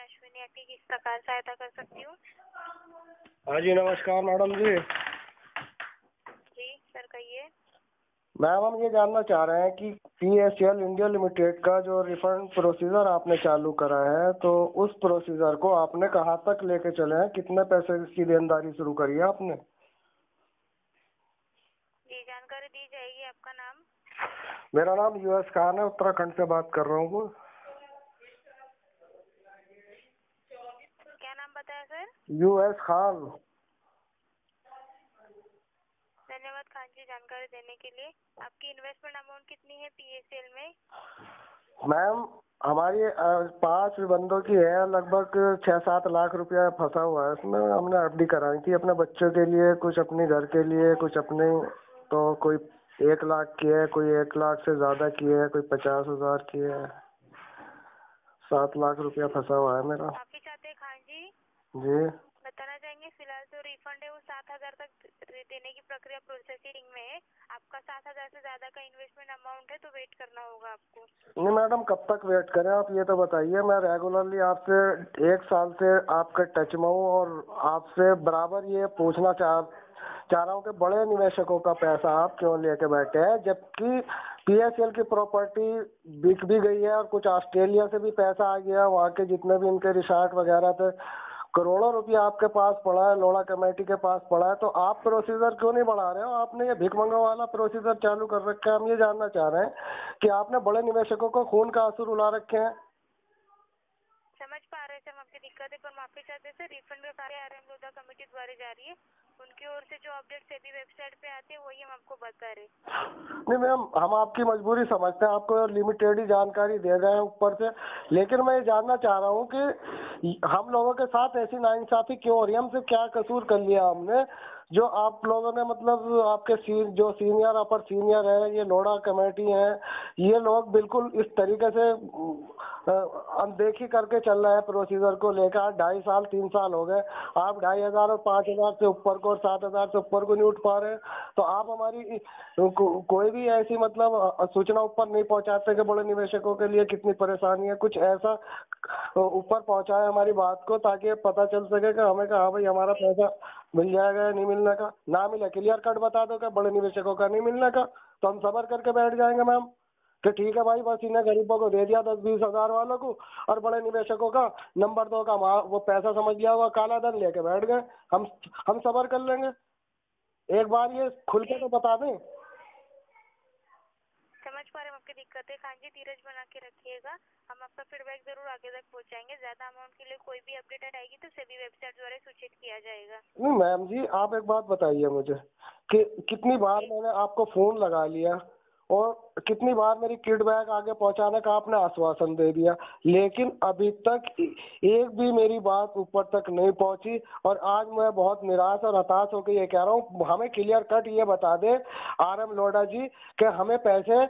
अश्विनी आपकी किस प्रकार सहायता कर सकती हूँ? हाँ जी, नमस्कार मैडम जी। जी सर कहिए। मैम हम ये जानना चाह रहे हैं कि PSL इंडिया लिमिटेड का जो रिफंड प्रोसीजर आपने चालू करा है, तो उस प्रोसीजर को आपने कहाँ तक लेके चले हैं? कितने पैसे की देनदारी शुरू करी है आपने? जी जानकारी दी जाएगी। आपका नाम? मेरा नाम US खान है, उत्तराखंड से बात कर रहा हूँ। क्या नाम बताया सर? US खान। धन्यवाद खान जी जानकारी देने के लिए। आपकी इन्वेस्टमेंट अमाउंट कितनी है PSL में? मैम हमारी 5 बंदों की है, लगभग 6-7 लाख रुपया फंसा हुआ है इसमें। हमने FD कराई थी अपने बच्चों के लिए, कुछ अपने घर के लिए, कुछ अपने, तो कोई 1 लाख की है, कोई 1 लाख से ज्यादा की है, कोई 50,000 की है। 7 लाख रुपया फंसा हुआ है मेरा। आप ही चाहते हैं खान जी? जी बताना चाहेंगे फिलहाल जो रिफंड है वो 7,000 तक देने की प्रक्रिया प्रोसेसिंग में है। आपका 7,000 से ज्यादा का इन्वेस्टमेंट अमाउंट है तो वेट करना होगा आपको। नहीं मैडम, कब तक वेट करें आप ये तो बताइए। मैं रेगुलरली आपसे 1 साल से आपके टच में हूँ और आपसे बराबर ये पूछना चाह रहा हूँ कि बड़े निवेशकों का पैसा आप क्यों लेके बैठे हैं, जबकि PSL की प्रॉपर्टी बिक भी गई है और कुछ ऑस्ट्रेलिया से भी पैसा आ गया। वहाँ के जितने भी इनके रिसोर्ट वगैरह थे, करोड़ों रुपया आपके पास पड़ा है, लोड़ा कमेटी के पास पड़ा है, तो आप प्रोसीजर क्यों नहीं बढ़ा रहे हो? आपने ये भिखमंगा वाला प्रोसीजर चालू कर रखा है। हम ये जानना चाह रहे हैं कि आपने बड़े निवेशकों को खून का आंसू रुला रखे हैं। समझ पा रहे हैं हम आपकी दिक्कत है, पर माफी चाहते हैं सर, रिफंड का कार्य RM लोधा कमेटी द्वारा जारी है। उनकी ओर से जो अपडेट सेबी वेबसाइट पे आते हैं वही हम आपको बता रहे। नहीं मैम, हम आपकी मजबूरी समझते हैं, आपको लिमिटेड ही जानकारी दे रहे हैं ऊपर से, लेकिन मैं ये जानना चाह रहा हूँ कि हम लोगों के साथ ऐसी नाइंसाफी क्यों हो रही है? हमसे क्या कसूर कर लिया हमने जो आप लोगों ने, मतलब आपके जो सीनियर अपर सीनियर है, ये लोड़ा कमेटी है, ये लोग बिल्कुल इस तरीके से अनदेखी करके चल रहे हैं प्रोसीजर को लेकर। 2.5 साल 3 साल हो गए, आप 2,500 और 5,000 से ऊपर को और 7,000 से ऊपर को नहीं उठ पा रहे। तो आप हमारी कोई भी ऐसी मतलब सूचना ऊपर नहीं पहुंचाते कि बड़े निवेशकों के लिए कितनी परेशानी है। कुछ ऐसा ऊपर पहुंचाए हमारी बात को, ताकि पता चल सके कि हमें हाँ भाई हमारा पैसा मिल जाएगा या नहीं मिलने का। ना मिले क्लियर कट बता दो कि बड़े निवेशकों का नहीं मिलने का, तो हम सबर करके बैठ जाएंगे मैम कि ठीक है भाई, बस इन्हें गरीबों को दे दिया 10-20 हजार वालों को, और बड़े निवेशकों का नंबर 2 का वो पैसा समझ लिया होगा, काला धन लेके बैठ गए। हम सबर कर लेंगे, एक बार ये खुल के तो बता दें। समझ पा रहे हैं आपकी दिक्कत है खान जी, धीरज बना के रखिएगा। हम आपका फीडबैक जरूर आगे तक पहुंचाएंगे। ज्यादा अमाउंट के लिए कोई भी अपडेट आएगी तो सेबी वेबसाइट द्वारा सूचित किया जाएगा। नहीं मैम जी, आप एक बात बताइए मुझे कि कितनी बार मैंने आपको फोन लगा लिया और कितनी बार मेरी फीडबैक आगे पहुंचाने का आपने आश्वासन दे दिया, लेकिन अभी तक एक भी मेरी बात ऊपर तक नहीं पहुंची। और आज मैं बहुत निराश और हताश होकर ये कह रहा हूँ, हमें क्लियर कट ये बता दे RM लोढ़ा जी कि हमें पैसे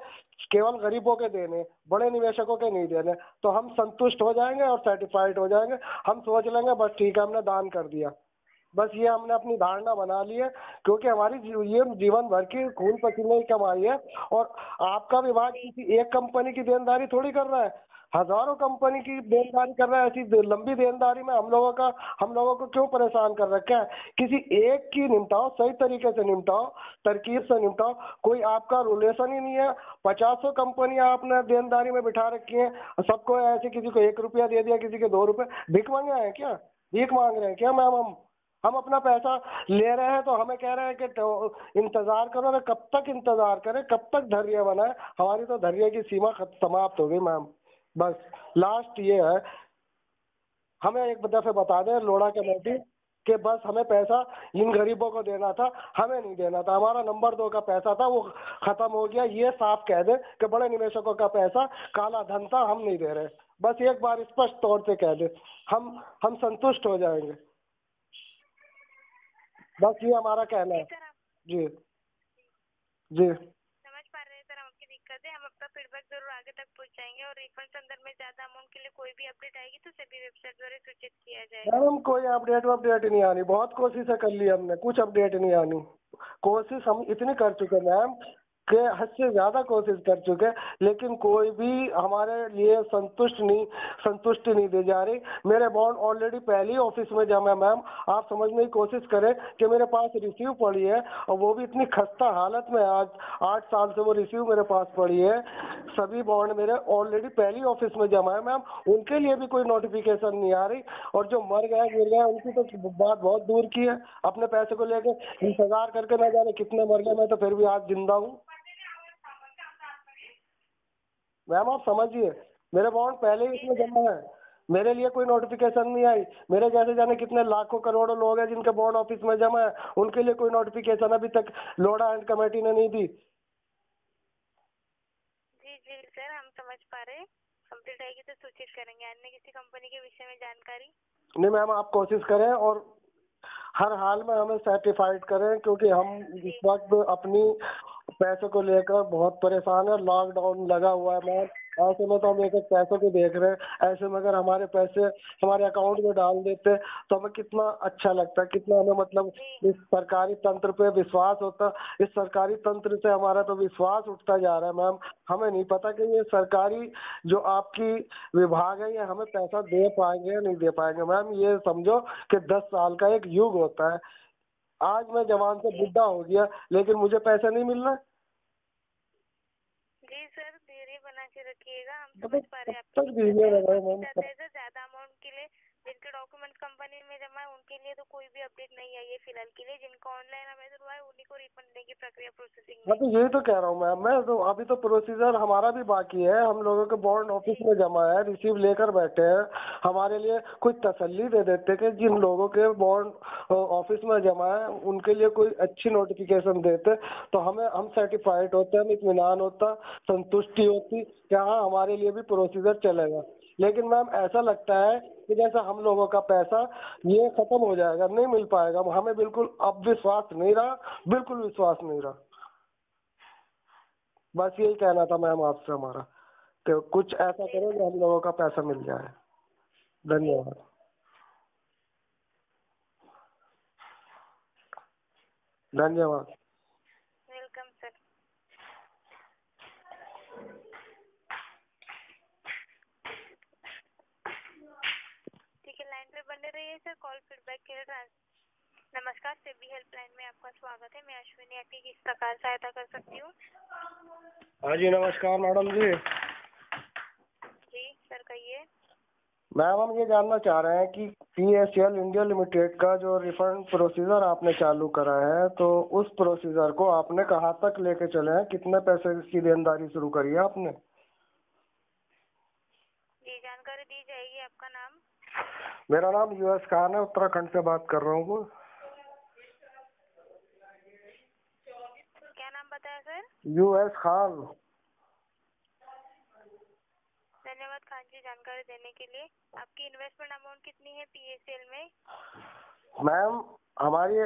केवल गरीबों के देने, बड़े निवेशकों के नहीं देने, तो हम संतुष्ट हो जाएंगे और सेटिस्फाइड हो जाएंगे। हम सोच लेंगे बस ठीक है, हमने दान कर दिया। बस ये हमने अपनी धारणा बना ली है, क्योंकि हमारी ये जीवन भर की खून पसीने की कमाई है। और आपका विभाग किसी एक कंपनी की देनदारी थोड़ी कर रहा है, हजारों कंपनी की देनदारी कर रहा है। ऐसी लंबी देनदारी में हम लोगों को क्यों परेशान कर रखा है? किसी एक की निपटाओ, सही तरीके से निपटाओ, तरकीब से निपटाओ। कोई आपका रिलेशन ही नहीं है। 50 कंपनियां आपने देनदारी में बिठा रखी हैं, सबको ऐसे, किसी को 1 रुपया दे दिया, किसी के 2 रुपए। भीख मांगे हैं क्या? भीख मांग रहे हैं क्या मैम? हम अपना पैसा ले रहे हैं तो हमें कह रहे हैं कि तो इंतजार करो। अरे कब तक इंतजार करें, कब तक धैर्य बनाए? हमारी तो धैर्य की सीमा समाप्त हो गई मैम। बस लास्ट ये है, हमें एक दफे बता दें लोढ़ा कमेटी कि बस हमें पैसा इन गरीबों को देना था, हमें नहीं देना था। हमारा नंबर 2 का पैसा था, वो खत्म हो गया। ये साफ कह दे कि बड़े निवेशकों का पैसा काला धन था, हम नहीं दे रहे। बस एक बार स्पष्ट तौर से कह दे, हम संतुष्ट हो जाएंगे। बस ये हमारा कहना है। जी जी समझ पा रहे हैं सर हम आपकी दिक्कत है। हम आपका फीडबैक जरूर आगे तक पहुंचाएंगे और रिफंड संदर्भ में ज्यादा अमाउंट के लिए कोई भी अपडेट आएगी तो सभी वेबसाइट द्वारा सूचित किया जाएगा। मैडम कोई अपडेट नहीं आनी, बहुत कोशिशें कर ली हमने, कुछ अपडेट नहीं आनी। कोशिश हम इतनी कर चुके मैम, के हद से ज्यादा कोशिश कर चुके, लेकिन कोई भी हमारे लिए संतुष्टि नहीं दी जा रही। मेरे बॉन्ड ऑलरेडी पहले ही ऑफिस में जमा है मैम। आप समझने की कोशिश करें कि मेरे पास रिसीव पड़ी है और वो भी इतनी खस्ता हालत में। आज 8 साल से वो रिसीव मेरे पास पड़ी है। सभी बॉन्ड मेरे ऑलरेडी पहले ही ऑफिस में जमा है मैम। उनके लिए भी कोई नोटिफिकेशन नहीं आ रही, और जो मर गए गिर गए उनकी तो बात बहुत दूर की है। अपने पैसे को लेकर इंतजार करके ना जाने कितने मर गए, मैं तो फिर भी आज जिंदा हूँ मैम। आप समझिए, मेरे बॉन्ड पहले ही इसमें जमा है, मेरे लिए कोई नोटिफिकेशन नहीं आई। मेरे जैसे जाने कितने लाखों करोड़ों लोग हैं जिनके बॉन्ड ऑफिस में जमा है, उनके लिए कोई नोटिफिकेशन अभी तक लोढ़ा एंड कमेटी ने नहीं दी। जी जी सर, हम समझ पा रहे हैं। कंप्लीट आएगी तो सूचित करेंगे। अन्य किसी कंपनी के विषय में जानकारी? नहीं मैम, आप कोशिश करें और हर हाल में हमें सर्टिफाइड करें, क्योंकि हम इस वक्त अपनी पैसों को लेकर बहुत परेशान है। लॉकडाउन लगा हुआ है मैम, ऐसे में तो हम एक एक पैसों को देख रहे हैं। ऐसे में अगर हमारे पैसे हमारे अकाउंट में डाल देते तो हमें कितना अच्छा लगता, कितना हमें मतलब इस सरकारी तंत्र पे विश्वास होता। इस सरकारी तंत्र से हमारा तो विश्वास उठता जा रहा है मैम। हमें नहीं पता कि ये सरकारी जो आपकी विभाग है ये हमें पैसा दे पाएंगे या नहीं दे पाएंगे मैम। ये समझो कि 10 साल का एक युग होता है। आज मैं जवान से बुढ़ा हो गया, लेकिन मुझे पैसे नहीं मिल रहे। जी सर, धैर्य बना के रखिएगा। हम तो समझ पा रहे हैं कब तक धीरे रहे मैम? ज्यादा अमाउंट के लिए जिनके डॉक्यूमेंट कंपनी में जमा है उनके लिए तो कोई भी अपडेट नहीं आई है फिलहाल के लिए। जिनको ऑनलाइन आवेदन हुआ है उन्हीं को रिफंड देने की प्रक्रिया प्रोसेसिंग में। मैं तो यही तो कह रहा हूँ मैम। मैं तो अभी तो प्रोसीजर हमारा भी बाकी है। हम लोगों के बॉन्ड ऑफिस में जमा है, रिसीव लेकर बैठे हैं। हमारे लिए कुछ तसल्ली दे देते कि जिन लोगों के बॉन्ड ऑफिस में जमा है उनके लिए कोई अच्छी नोटिफिकेशन देते तो हम सर्टिफाइड होते, हम इत्मीनान होता, संतुष्टि होती कि हाँ हमारे लिए भी प्रोसीजर चलेगा। लेकिन मैम ऐसा लगता है कि जैसा हम लोगों का पैसा ये खत्म हो जाएगा, नहीं मिल पाएगा। हमें बिल्कुल अब विश्वास नहीं रहा, बिल्कुल विश्वास नहीं रहा। बस यही कहना था मैम आपसे हमारा, कि कुछ ऐसा करो कि हम लोगों का पैसा मिल जाए। धन्यवाद। धन्यवाद। Welcome sir. ठीक है, लाइन पे बने रहिए सर। कॉल फीडबैक के लिए नमस्कार, सेबी हेल्पलाइन में आपका स्वागत है। मैं अश्विनी आपकी किस प्रकार सहायता कर सकती हूँ? हाँ जी नमस्कार मैडम जी। जी सर कहिए। मैम हम ये जानना चाह रहे हैं कि PSL इंडिया लिमिटेड का जो रिफंड प्रोसीजर आपने चालू करा है, तो उस प्रोसीजर को आपने कहाँ तक लेके चले हैं? कितने पैसे की देनदारी शुरू करी है आपने? जी जानकारी दी जाएगी। आपका नाम? मेरा नाम US खान है, उत्तराखंड से बात कर रहा हूँ। क्या नाम बताया सर? US खान। धन्यवाद खान जी जानकारी देने के लिए। आपकी इन्वेस्टमेंट अमाउंट कितनी है PSL में? मैम हमारी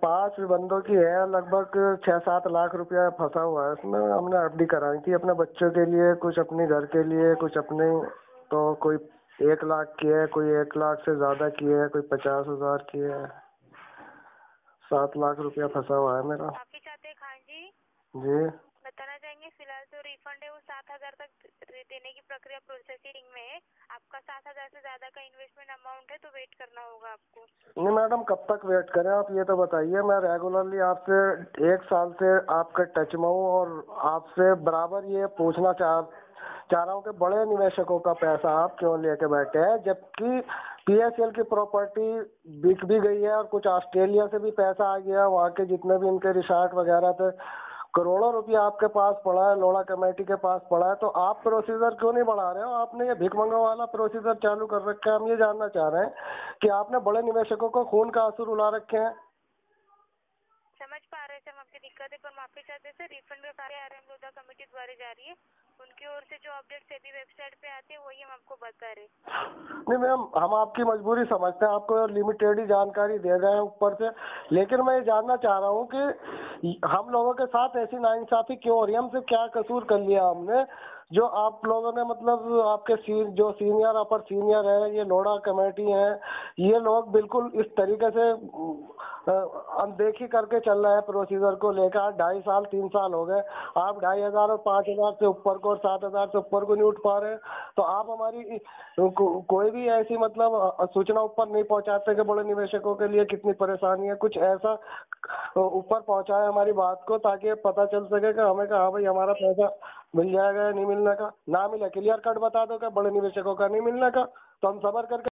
5 बंदों की है, लगभग 6-7 लाख रुपया फंसा हुआ है उसमें। हमने FD कराई थी अपने बच्चों के लिए, कुछ अपने घर के लिए, कुछ अपने। तो कोई 1 लाख की है, कोई 1 लाख से ज्यादा की है, कोई 50,000 की है। 7 लाख रुपया फंसा हुआ है मेरा। आप ही चाहते हैं खान जी? जी बताना चाहेंगे फिलहाल जो रिफंड है वो 7,000 तक देने की प्रक्रिया प्रोसेसिंग में है। आपका 7,000 से ज्यादा का इन्वेस्टमेंट अमाउंट है तो वेट करना होगा आपको। नहीं मैडम, कब तक वेट करें आप ये तो बताइए। मैं रेगुलरली आपसे 1 साल से आपके टच में हूँ और आपसे बराबर ये पूछना चाह रहा हूँ कि बड़े निवेशकों का पैसा आप क्यों लेके बैठे हैं, जबकि PSL की प्रॉपर्टी बिक भी गई है और कुछ ऑस्ट्रेलिया से भी पैसा आ गया। वहाँ के जितने भी इनके रिसोर्ट वगैरह थे, करोड़ों रुपया आपके पास पड़ा है, लोढ़ा कमेटी के पास पड़ा है। तो आप प्रोसीजर क्यों नहीं बढ़ा रहे हो? आपने ये भिखमंगा वाला प्रोसीजर चालू कर रखा है। हम ये जानना चाह रहे हैं कि आपने बड़े निवेशकों को खून का आंसू रुला रखे हैं। समझ पा रहे थे हम आपकी दिक्कत है, पर माफी चाहते सर। रिफंड का कार्य RM लोधा कमेटी द्वारा जारी है। उनकी ओर से जो अपडेट सेबी वेबसाइट पे आते हैं वही हम आपको बता रहे। नहीं मैम, हम आपकी मजबूरी समझते हैं, आपको लिमिटेड ही जानकारी दे रहे हैं ऊपर से। लेकिन मैं ये जानना चाह रहा हूँ कि हम लोगों के साथ ऐसी नाइंसाफी क्यों हो रही है? हमसे क्या कसूर कर लिया हमने जो आप लोगों ने मतलब आपके जो सीनियर अपर सीनियर है, ये लोढ़ा कमेटी है, ये लोग बिल्कुल इस तरीके से अनदेखी करके चल रहे हैं प्रोसीजर को लेकर। 2.5 साल 3 साल हो गए, आप 2,500 और 5,000 से ऊपर को और 7,000 से ऊपर को नहीं उठ पा रहे हैं। तो आप हमारी कोई भी ऐसी मतलब सूचना ऊपर नहीं पहुंचाते कि बड़े निवेशकों के लिए कितनी परेशानी है। कुछ ऐसा ऊपर पहुंचाए हमारी बात को, ताकि पता चल सके कि हमें हाँ भाई हमारा पैसा मिल जाएगा या नहीं मिलने का। ना मिले क्लियर कट बता दो कि बड़े निवेशकों का नहीं मिलने का, तो हम सबर करके